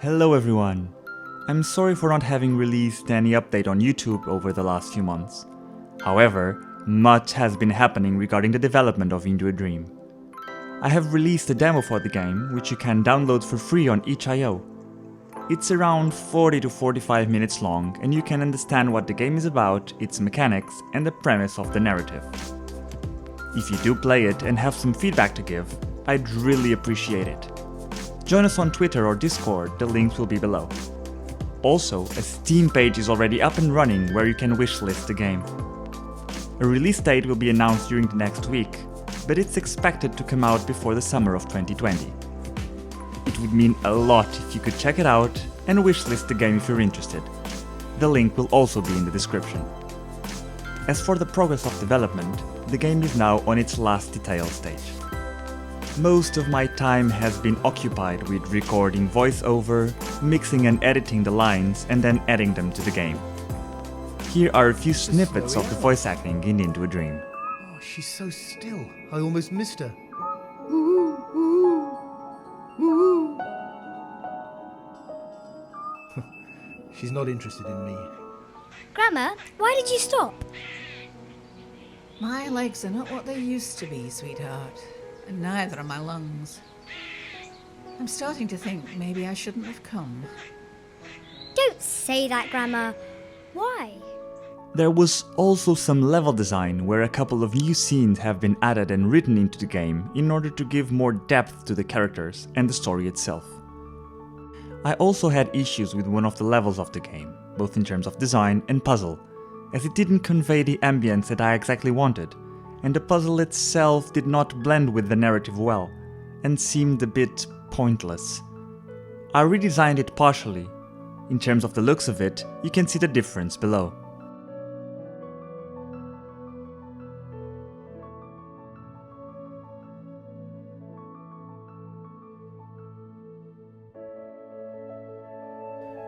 Hello everyone! I'm sorry for not having released any update on YouTube over the last few months. However, much has been happening regarding the development of Into a Dream. I have released a demo for the game, which you can download for free on itch.io. It's around 40 to 45 minutes long, and you can understand what the game is about, its mechanics, and the premise of the narrative. If you do play it and have some feedback to give, I'd really appreciate it. Join us on Twitter or Discord, the links will be below. Also, a Steam page is already up and running where you can wishlist the game. A release date will be announced during the next week, but it's expected to come out before the summer of 2020. It would mean a lot if you could check it out and wishlist the game if you're interested. The link will also be in the description. As for the progress of development, the game is now on its last detail stage. Most of my time has been occupied with recording voiceover, mixing and editing the lines, and then adding them to the game. Here are a few snippets of the voice acting in Into a Dream. Oh, she's so still. I almost missed her. She's not interested in me. Grandma, why did you stop? My legs are not what they used to be, sweetheart. And neither are my lungs. I'm starting to think maybe I shouldn't have come. Don't say that, Grandma. Why? There was also some level design where a couple of new scenes have been added and written into the game in order to give more depth to the characters and the story itself. I also had issues with one of the levels of the game, both in terms of design and puzzle, as it didn't convey the ambience that I exactly wanted, and the puzzle itself did not blend with the narrative well, and seemed a bit pointless. I redesigned it partially. In terms of the looks of it, you can see the difference below.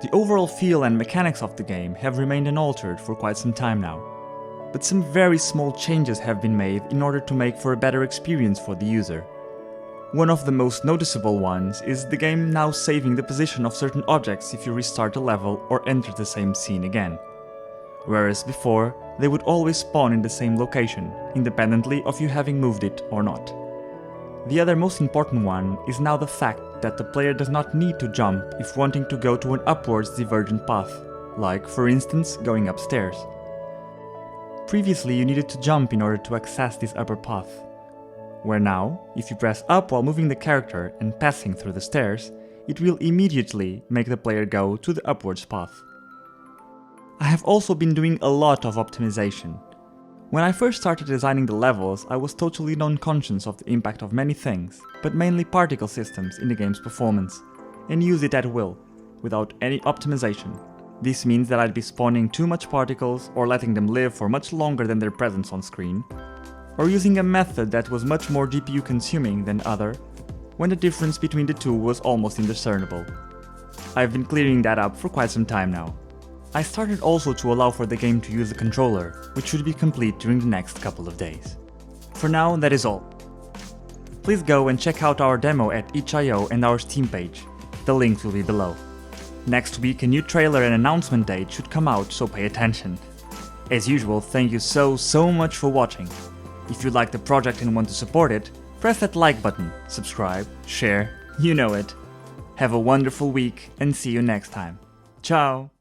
The overall feel and mechanics of the game have remained unaltered for quite some time now, but some very small changes have been made in order to make for a better experience for the user. One of the most noticeable ones is the game now saving the position of certain objects if you restart a level or enter the same scene again, whereas before they would always spawn in the same location, independently of you having moved it or not. The other most important one is now the fact that the player does not need to jump if wanting to go to an upwards divergent path, like, for instance, going upstairs. Previously you needed to jump in order to access this upper path, where now, if you press up while moving the character and passing through the stairs, it will immediately make the player go to the upwards path. I have also been doing a lot of optimization. When I first started designing the levels, I was totally non-conscious of the impact of many things, but mainly particle systems in the game's performance, and use it at will, without any optimization. This means that I'd be spawning too much particles or letting them live for much longer than their presence on screen, or using a method that was much more GPU consuming than other, when the difference between the two was almost indiscernible. I've been clearing that up for quite some time now. I started also to allow for the game to use a controller, which should be complete during the next couple of days. For now, that is all. Please go and check out our demo at itch.io and our Steam page. The links will be below. Next week a new trailer and announcement date should come out, so pay attention. As usual, thank you so much for watching. If you like the project and want to support it, press that like button, subscribe, share, you know it. Have a wonderful week and see you next time. Ciao!